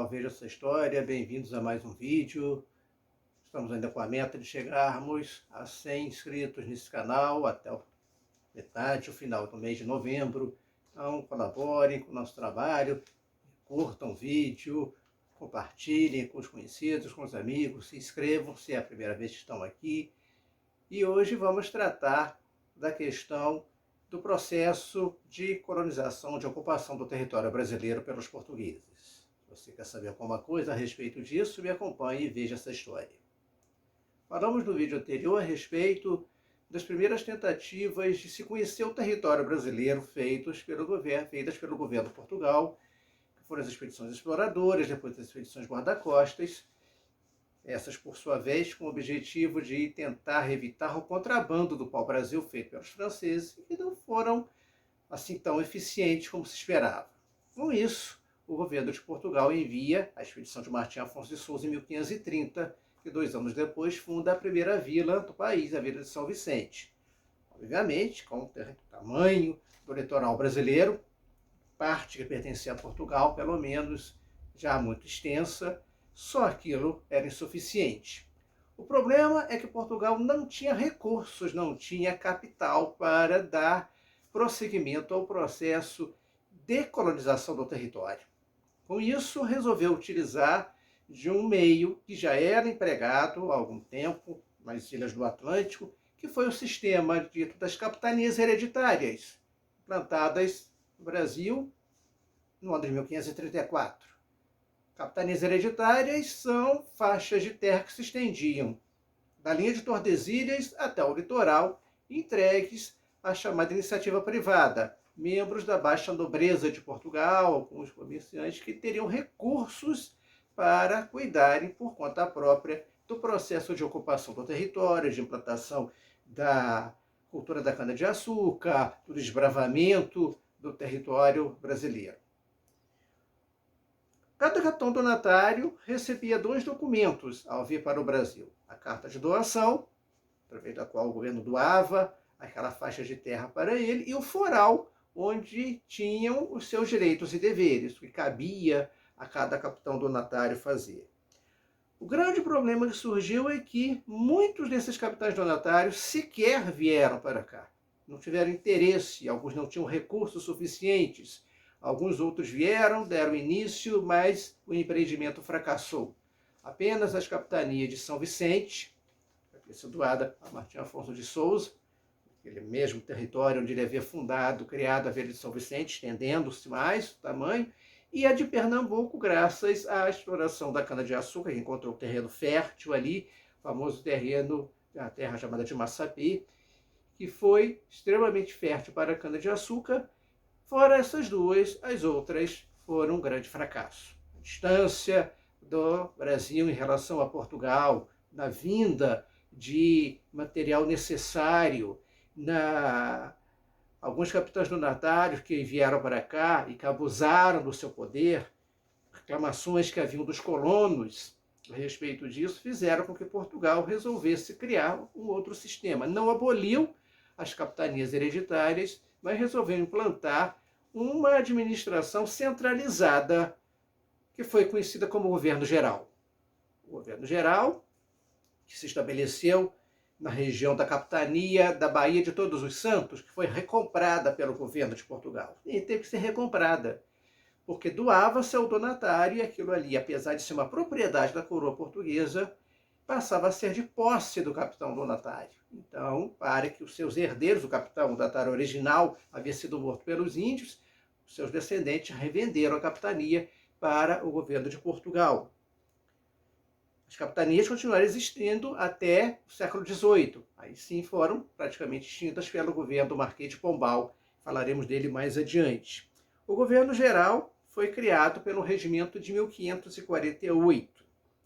canal Veja Essa História, bem-vindos a mais um vídeo. Estamos ainda com a meta de chegarmos a 100 inscritos nesse canal até o final do mês de novembro. Então colaborem com o nosso trabalho, curtam o vídeo, compartilhem com os conhecidos, com os amigos, se inscrevam se é a primeira vez que estão aqui. E hoje vamos tratar da questão do processo de colonização, de ocupação do território brasileiro pelos portugueses. Se você quer saber alguma coisa a respeito disso, me acompanhe e veja essa história. Falamos no vídeo anterior a respeito das primeiras tentativas de se conhecer o território brasileiro feitas pelo governo de Portugal, que foram as expedições exploradoras, depois as expedições guarda-costas, essas, por sua vez, com o objetivo de tentar evitar o contrabando do pau-brasil feito pelos franceses, que não foram assim tão eficientes como se esperava. Com isso, o governo de Portugal envia a expedição de Martim Afonso de Sousa em 1530, que 2 anos depois funda a primeira vila do país, a Vila de São Vicente. Obviamente, com o tamanho do litoral brasileiro, parte que pertencia a Portugal, pelo menos, já muito extensa, só aquilo era insuficiente. O problema é que Portugal não tinha recursos, não tinha capital para dar prosseguimento ao processo de colonização do território. Com isso, resolveu utilizar de um meio que já era empregado há algum tempo nas ilhas do Atlântico, que foi o sistema dito das capitanias hereditárias, implantadas no Brasil no ano de 1534. Capitanias hereditárias são faixas de terra que se estendiam da linha de Tordesilhas até o litoral, entregues à chamada iniciativa privada, membros da baixa nobreza de Portugal, alguns comerciantes que teriam recursos para cuidarem por conta própria do processo de ocupação do território, de implantação da cultura da cana-de-açúcar, do desbravamento do território brasileiro. Cada capitão donatário recebia 2 documentos ao vir para o Brasil. A carta de doação, através da qual o governo doava aquela faixa de terra para ele, e o foral, onde tinham os seus direitos e deveres, o que cabia a cada capitão donatário fazer. O grande problema que surgiu é que muitos desses capitães donatários sequer vieram para cá. Não tiveram interesse, alguns não tinham recursos suficientes. Alguns outros vieram, deram início, mas o empreendimento fracassou. Apenas as capitanias de São Vicente, situada a Martim Afonso de Sousa, aquele mesmo território onde ele havia fundado, criado a Vila de São Vicente, estendendo-se mais o tamanho, e a de Pernambuco, graças à exploração da cana-de-açúcar, que encontrou um terreno fértil ali, o famoso terreno, a terra chamada de Massapê, que foi extremamente fértil para a cana-de-açúcar. Fora essas duas, as outras foram um grande fracasso. A distância do Brasil em relação a Portugal, na vinda de material necessário, alguns capitães donatários que vieram para cá e que abusaram do seu poder, reclamações que haviam dos colonos a respeito disso, fizeram com que Portugal resolvesse criar um outro sistema. Não aboliu as capitanias hereditárias, mas resolveu implantar uma administração centralizada, que foi conhecida como governo geral. O governo geral, que se estabeleceu na região da capitania da Baía de Todos os Santos, que foi recomprada pelo governo de Portugal. E teve que ser recomprada, porque doava-se ao donatário e aquilo ali, apesar de ser uma propriedade da coroa portuguesa, passava a ser de posse do capitão donatário. Então, para que os seus herdeiros, o capitão donatário original havia sido morto pelos índios, os seus descendentes revenderam a capitania para o governo de Portugal. As capitanias continuaram existindo até o século XVIII. Aí sim foram praticamente extintas pelo governo do Marquês de Pombal. Falaremos dele mais adiante. O governo geral foi criado pelo regimento de 1548.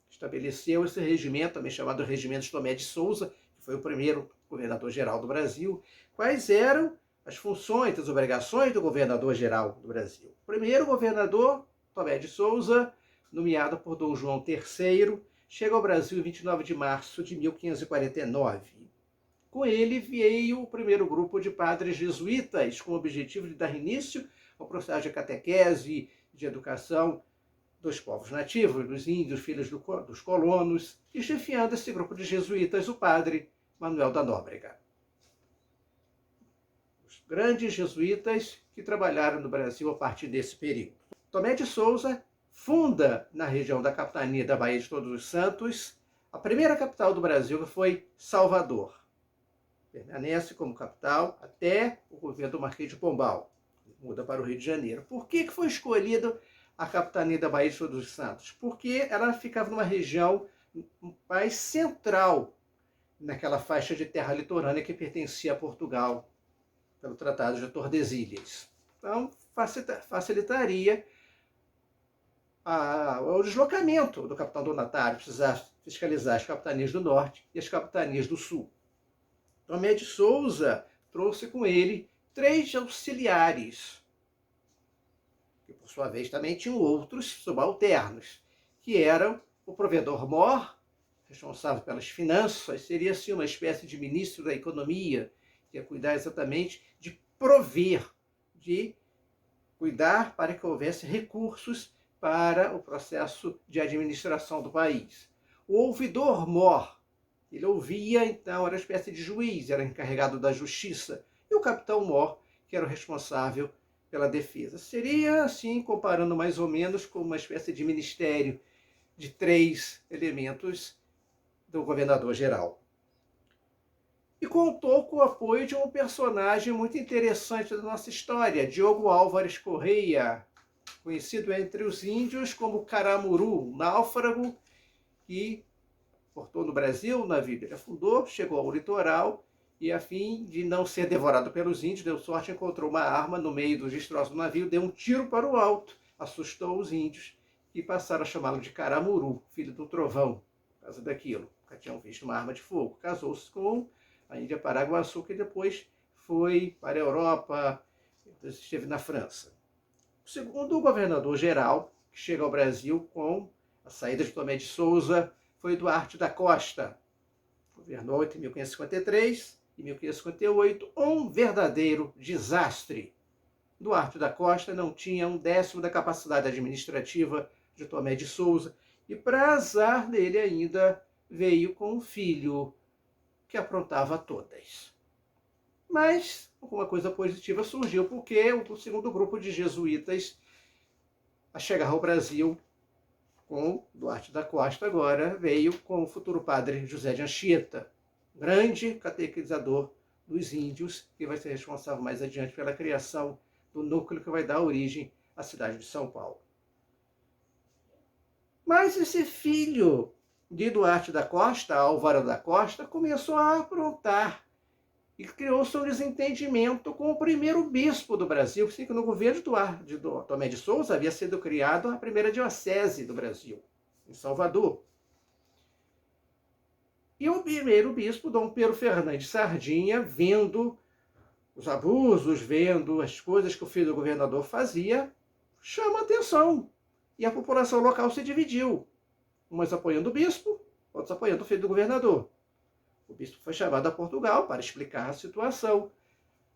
Estabeleceu esse regimento, também chamado Regimento de Tomé de Sousa, que foi o primeiro governador-geral do Brasil. Quais eram as funções, as obrigações do governador-geral do Brasil? O primeiro governador, Tomé de Sousa, nomeado por Dom João III, chega ao Brasil em 29 de março de 1549. Com ele veio o primeiro grupo de padres jesuítas, com o objetivo de dar início ao processo de catequese, de educação dos povos nativos, dos índios, filhos dos colonos, e chefiando esse grupo de jesuítas, o padre Manuel da Nóbrega. Os grandes jesuítas que trabalharam no Brasil a partir desse período. Tomé de Souza funda, na região da capitania da Baía de Todos os Santos, a primeira capital do Brasil, que foi Salvador. Permanece como capital até o governo do Marquês de Pombal. Muda para o Rio de Janeiro. Por que foi escolhido a capitania da Baía de Todos os Santos? Porque ela ficava numa região mais central, naquela faixa de terra litorânea que pertencia a Portugal, pelo Tratado de Tordesilhas. Então, facilitaria o deslocamento do capitão donatário, precisar fiscalizar as capitanias do norte e as capitanias do sul. Tomé de Souza trouxe com ele 3 auxiliares, que por sua vez também tinham outros subalternos, que eram o provedor-mor, responsável pelas finanças, seria assim uma espécie de ministro da economia, que ia cuidar exatamente de prover, de cuidar para que houvesse recursos para o processo de administração do país. O ouvidor-mor, ele ouvia, então, era uma espécie de juiz, era encarregado da justiça, e o capitão-mor, que era o responsável pela defesa. Seria, assim, comparando mais ou menos com uma espécie de ministério de 3 elementos do governador-geral. E contou com o apoio de um personagem muito interessante da nossa história, Diogo Álvares Correia, conhecido entre os índios como Caramuru, um náufrago que portou no Brasil, o navio ele afundou, chegou ao litoral e, a fim de não ser devorado pelos índios, deu sorte, encontrou uma arma no meio dos destroços do navio, deu um tiro para o alto, assustou os índios e passaram a chamá-lo de Caramuru, filho do trovão, por causa daquilo. Nunca tinham visto uma arma de fogo. Casou-se com a Índia Paraguaçu, que depois foi para a Europa, depois esteve na França. O segundo governador-geral que chega ao Brasil com a saída de Tomé de Souza foi Duarte da Costa. Governou entre 1553 e 1558, um verdadeiro desastre. Duarte da Costa não tinha 1/10 da capacidade administrativa de Tomé de Souza e, para azar dele ainda, veio com um filho que aprontava todas. Mas alguma coisa positiva surgiu, porque o segundo grupo de jesuítas a chegar ao Brasil com Duarte da Costa agora veio com o futuro padre José de Anchieta, grande catequizador dos índios, que vai ser responsável mais adiante pela criação do núcleo que vai dar origem à cidade de São Paulo. Mas esse filho de Duarte da Costa, Álvaro da Costa, começou a aprontar e criou-se um desentendimento com o primeiro bispo do Brasil, que no governo de Tomé de Souza havia sido criado a primeira diocese do Brasil, em Salvador. E o primeiro bispo, Dom Pedro Fernandes Sardinha, vendo os abusos, vendo as coisas que o filho do governador fazia, chama a atenção. E a população local se dividiu. Umas apoiando o bispo, outros apoiando o filho do governador. O bispo foi chamado a Portugal para explicar a situação.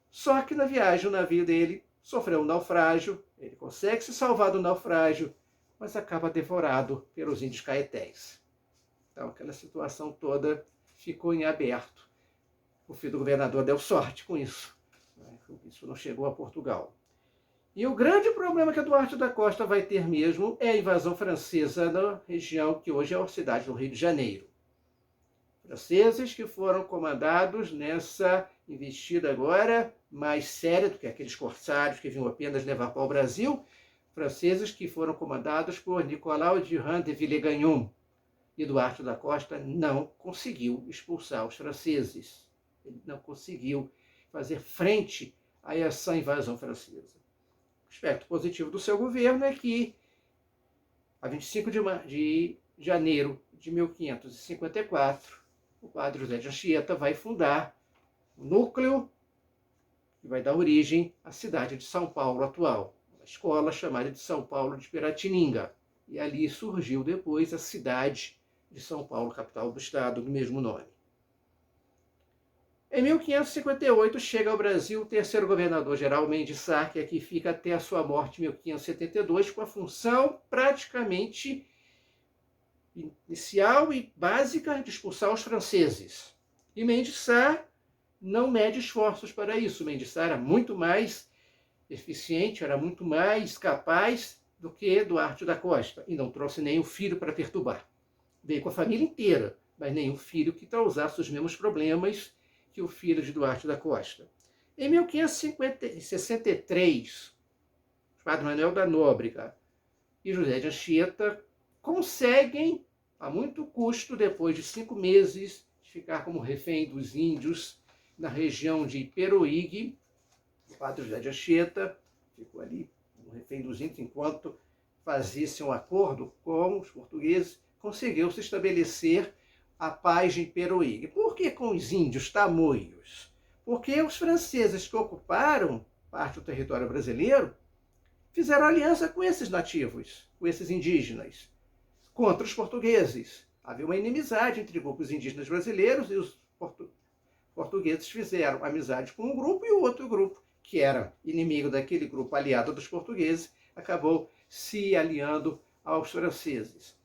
Só que na viagem o navio dele sofreu um naufrágio, ele consegue se salvar do naufrágio, mas acaba devorado pelos índios caetés. Então aquela situação toda ficou em aberto. O filho do governador deu sorte com isso. O bispo não chegou a Portugal. E o grande problema que Duarte da Costa vai ter mesmo é a invasão francesa na região que hoje é a cidade do Rio de Janeiro. Franceses que foram comandados nessa investida agora mais séria do que aqueles corsários que vinham apenas levar para o Brasil, franceses que foram comandados por Nicolau Durand de Villegagnon. E Duarte da Costa não conseguiu expulsar os franceses. Ele não conseguiu fazer frente a essa invasão francesa. O aspecto positivo do seu governo é que, a 25 de janeiro de 1554, o padre José de Anchieta vai fundar o núcleo que vai dar origem à cidade de São Paulo atual, uma escola chamada de São Paulo de Piratininga. E ali surgiu depois a cidade de São Paulo, capital do estado, do mesmo nome. Em 1558 chega ao Brasil o terceiro governador-geral, Mendes Sá, que aqui fica até a sua morte em 1572, com a função praticamente inicial e básica de expulsar os franceses. E Mendes Sá não mede esforços para isso. Mendes Sá era muito mais eficiente, era muito mais capaz do que Duarte da Costa, e não trouxe nenhum filho para perturbar. Veio com a família inteira, mas nenhum filho que causasse os mesmos problemas que o filho de Duarte da Costa. Em 1563, o padre Manuel da Nóbrega e José de Anchieta conseguem, a muito custo, depois de 5 meses de ficar como refém dos índios na região de Peruígue, o padre José de Anchieta ficou ali como refém dos índios enquanto fazia-se um acordo com os portugueses, conseguiu se estabelecer a paz em Peruígue. Por que com os índios tamoios? Porque os franceses que ocuparam parte do território brasileiro fizeram aliança com esses nativos, com esses indígenas, contra os portugueses. Havia uma inimizade entre grupos indígenas brasileiros e os portugueses fizeram amizade com um grupo e o outro grupo, que era inimigo daquele grupo aliado dos portugueses, acabou se aliando aos franceses.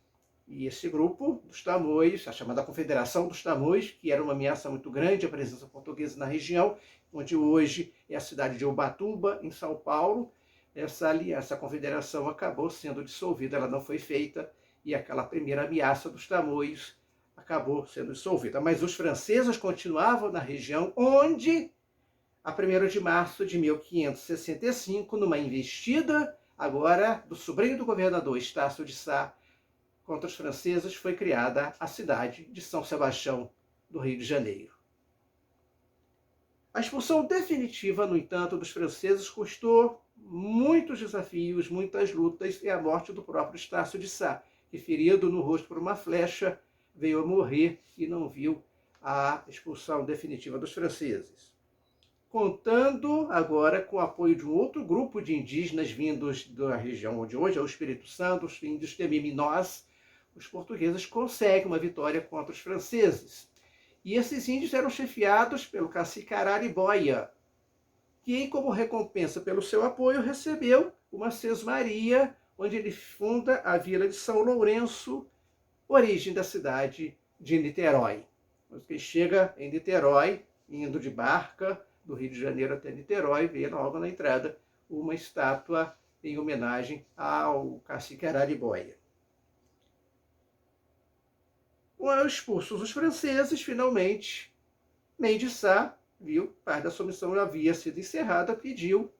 E esse grupo dos tamoios, a chamada Confederação dos Tamoios, que era uma ameaça muito grande à presença portuguesa na região, onde hoje é a cidade de Ubatuba, em São Paulo, essa confederação acabou sendo dissolvida, ela não foi feita, e aquela primeira ameaça dos tamoios acabou sendo dissolvida. Mas os franceses continuavam na região, onde, a 1º de março de 1565, numa investida agora do sobrinho do governador Estácio de Sá contra os franceses, foi criada a cidade de São Sebastião, do Rio de Janeiro. A expulsão definitiva, no entanto, dos franceses custou muitos desafios, muitas lutas e a morte do próprio Estácio de Sá, que, ferido no rosto por uma flecha, veio a morrer e não viu a expulsão definitiva dos franceses. Contando agora com o apoio de um outro grupo de indígenas vindos da região onde hoje é o Espírito Santo, os índios Temiminós, os portugueses conseguem uma vitória contra os franceses. E esses índios eram chefiados pelo cacique Araribóia, que, como recompensa pelo seu apoio, recebeu uma sesmaria, onde ele funda a vila de São Lourenço, origem da cidade de Niterói. Quem chega em Niterói, indo de barca do Rio de Janeiro até Niterói, vê logo na entrada uma estátua em homenagem ao cacique Araribóia. Expulsos os franceses, finalmente, Mendes Sá viu que parte da sua missão havia sido encerrada, pediu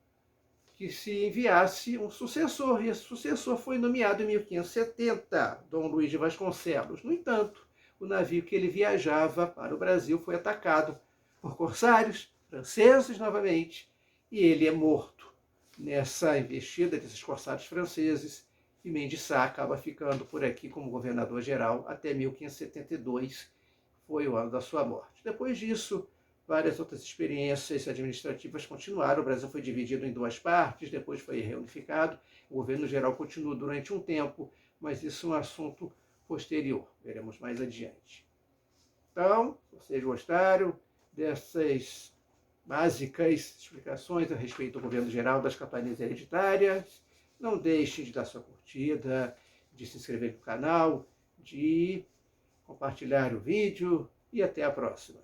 que se enviasse um sucessor, e esse sucessor foi nomeado em 1570, Dom Luís de Vasconcelos. No entanto, o navio que ele viajava para o Brasil foi atacado por corsários franceses novamente, e ele é morto nessa investida desses corsários franceses, e Mendes Sá acaba ficando por aqui como governador-geral até 1572, foi o ano da sua morte. Depois disso, várias outras experiências administrativas continuaram. O Brasil foi dividido em 2 partes, depois foi reunificado. O governo geral continuou durante um tempo, mas isso é um assunto posterior. Veremos mais adiante. Então, se vocês gostaram dessas básicas explicações a respeito do governo geral das capitanias hereditárias, não deixem de dar sua curtida, de se inscrever no canal, de compartilhar o vídeo e até a próxima.